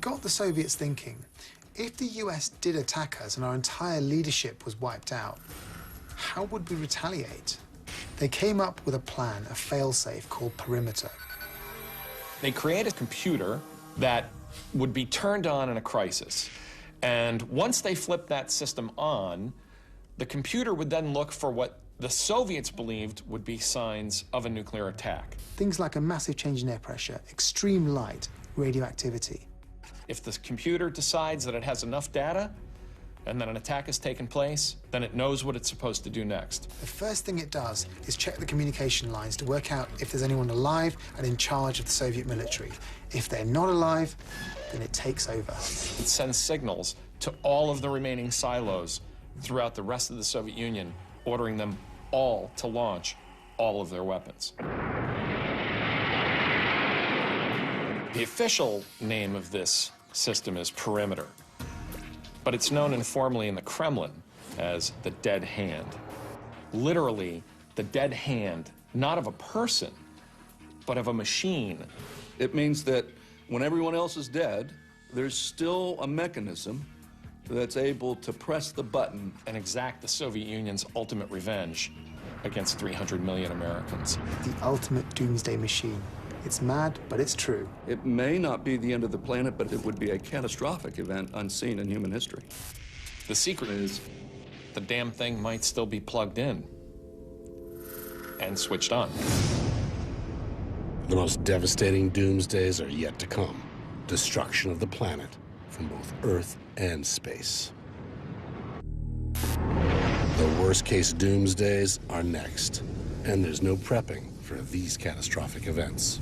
Got the Soviets thinking, if the US did attack us and our entire leadership was wiped out, how would we retaliate? They came up with a plan, a failsafe called Perimeter. They created a computer that would be turned on in a crisis. And once they flipped that system on, the computer would then look for what the Soviets believed would be signs of a nuclear attack. Things like a massive change in air pressure, extreme light, radioactivity. If the computer decides that it has enough data and that an attack has taken place, then it knows what it's supposed to do next. The first thing it does is check the communication lines to work out if there's anyone alive and in charge of the Soviet military. If they're not alive, then it takes over. It sends signals to all of the remaining silos throughout the rest of the Soviet Union, ordering them all to launch all of their weapons. The official name of this system is Perimeter, but it's known informally in the Kremlin as the dead hand. Literally, the dead hand, not of a person, but of a machine. It means that when everyone else is dead, there's still a mechanism that's able to press the button and exact the Soviet Union's ultimate revenge against 300 million Americans. The ultimate doomsday machine. It's mad, but it's true. It may not be the end of the planet, but it would be a catastrophic event unseen in human history. The secret is the damn thing might still be plugged in and switched on. The most devastating doomsdays are yet to come. Destruction of the planet from both Earth and space. The worst-case doomsdays are next, and there's no prepping for these catastrophic events.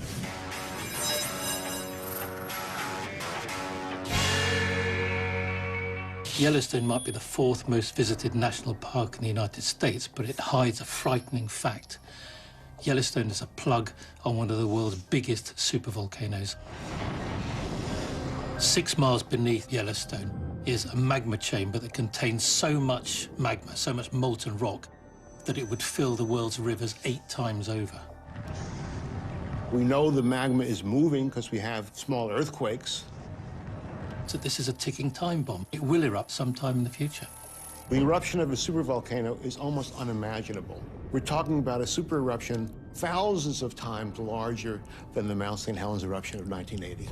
Yellowstone might be the fourth most visited national park in the United States, but it hides a frightening fact. Yellowstone is a plug on one of the world's biggest supervolcanoes. 6 miles beneath Yellowstone is a magma chamber that contains so much magma, so much molten rock, that it would fill the world's rivers 8 times over. We know the magma is moving because we have small earthquakes. So this is a ticking time bomb. It will erupt sometime in the future. The eruption of a supervolcano is almost unimaginable. We're talking about a super eruption thousands of times larger than the Mount St. Helens eruption of 1980.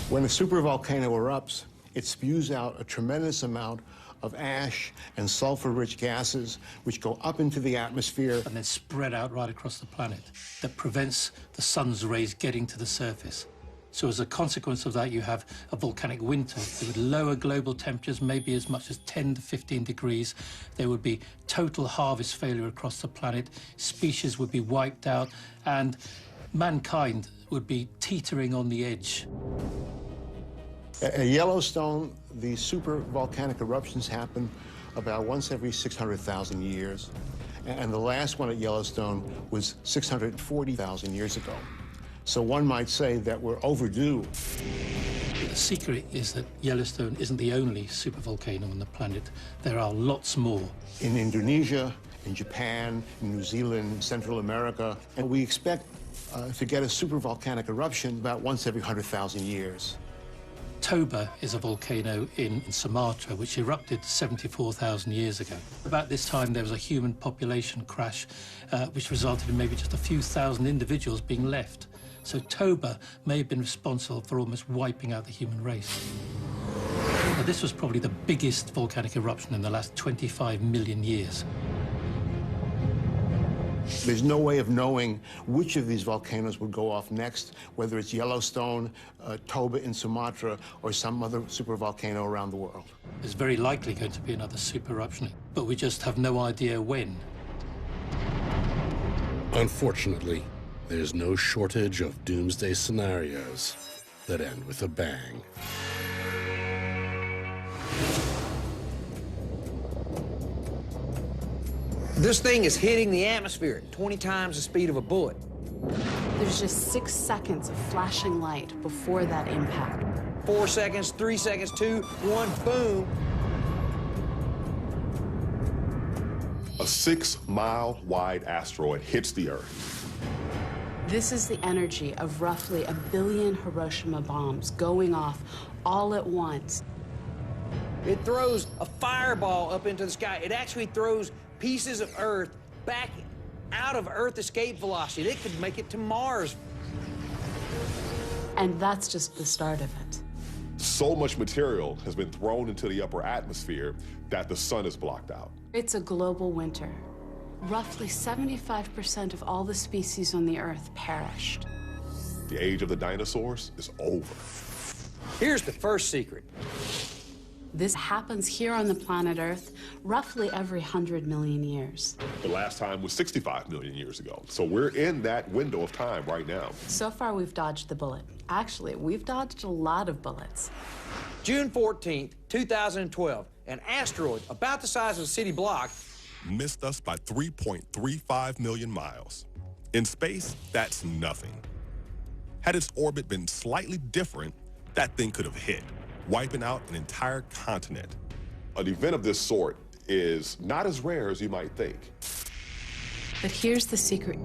When a supervolcano erupts, it spews out a tremendous amount of ash and sulfur-rich gases which go up into the atmosphere and then spread out right across the planet. That prevents the sun's rays getting to the surface. So as a consequence of that, you have a volcanic winter. It would lower global temperatures maybe as much as 10 to 15 degrees. There would be total harvest failure across the planet. Species would be wiped out, and mankind would be teetering on the edge. At Yellowstone, the super volcanic eruptions happen about once every 600,000 years. And the last one at Yellowstone was 640,000 years ago. So one might say that we're overdue. The secret is that Yellowstone isn't the only supervolcano on the planet. There are lots more. In Indonesia, in Japan, in New Zealand, Central America, and we expect to get a supervolcanic eruption about once every 100,000 years. Toba is a volcano in Sumatra which erupted 74,000 years ago. About this time, there was a human population crash which resulted in maybe just a few thousand individuals being left. So Toba may have been responsible for almost wiping out the human race. Now, this was probably the biggest volcanic eruption in the last 25 million years. There's no way of knowing which of these volcanoes would go off next, whether it's Yellowstone, Toba in Sumatra, or some other supervolcano around the world. There's very likely going to be another super eruption, but we just have no idea when. Unfortunately, there's no shortage of doomsday scenarios that end with a bang. This thing is hitting the atmosphere at 20 times the speed of a bullet. There's just 6 seconds of flashing light before that impact. 4 seconds, 3 seconds, 2, 1, boom. A 6-mile wide asteroid hits the Earth. This is the energy of roughly 1 billion Hiroshima bombs going off all at once. It throws a fireball up into the sky. It actually throws pieces of Earth back out of Earth escape velocity. It could make it to Mars. And that's just the start of it. So much material has been thrown into the upper atmosphere that the sun is blocked out. It's a global winter. Roughly 75% of all the species on the Earth perished. The age of the dinosaurs is over. Here's the first secret. This happens here on the planet Earth roughly every 100 million years. The last time was 65 million years ago. So we're in that window of time right now. So far, we've dodged the bullet. Actually, we've dodged a lot of bullets. June 14th, 2012, an asteroid about the size of a city block missed us by 3.35 million miles. In space, that's nothing. Had its orbit been slightly different, that thing could have hit, wiping out an entire continent. An event of this sort is not as rare as you might think. But here's the secret.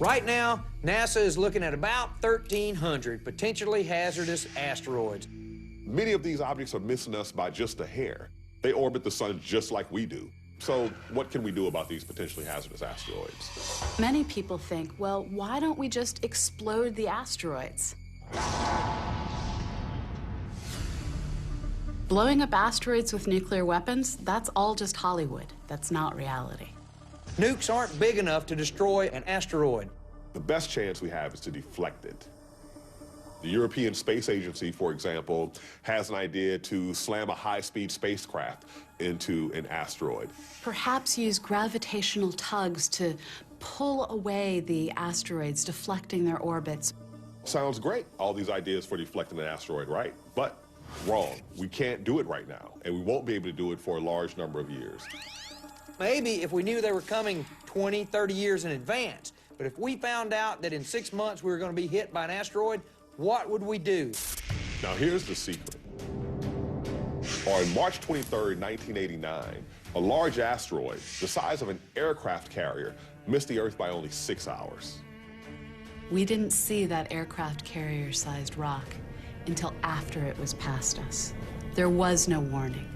Right now, NASA is looking at about 1,300 potentially hazardous asteroids. Many of these objects are missing us by just a hair. They orbit the sun just like we do. So what can we do about these potentially hazardous asteroids? Many people think, well, why don't we just explode the asteroids? Blowing up asteroids with nuclear weapons, that's all just Hollywood. That's not reality. Nukes aren't big enough to destroy an asteroid. The best chance we have is to deflect it. The European Space Agency, for example, has an idea to slam a high-speed spacecraft into an asteroid. Perhaps use gravitational tugs to pull away the asteroids, deflecting their orbits. Sounds great, all these ideas for deflecting an asteroid, right? But wrong. We can't do it right now, and we won't be able to do it for a large number of years. Maybe if we knew they were coming 20, 30 years in advance. But if we found out that in 6 months we were going to be hit by an asteroid, what would we do? Now, here's the secret. On March 23rd, 1989, a large asteroid, the size of an aircraft carrier, missed the Earth by only 6 hours. We didn't see that aircraft carrier-sized rock until after it was past us. There was no warning.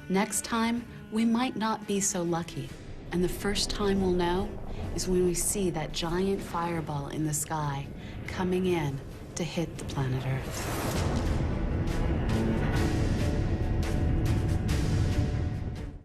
Next time, we might not be so lucky. And the first time we'll know is when we see that giant fireball in the sky coming in to hit the planet Earth.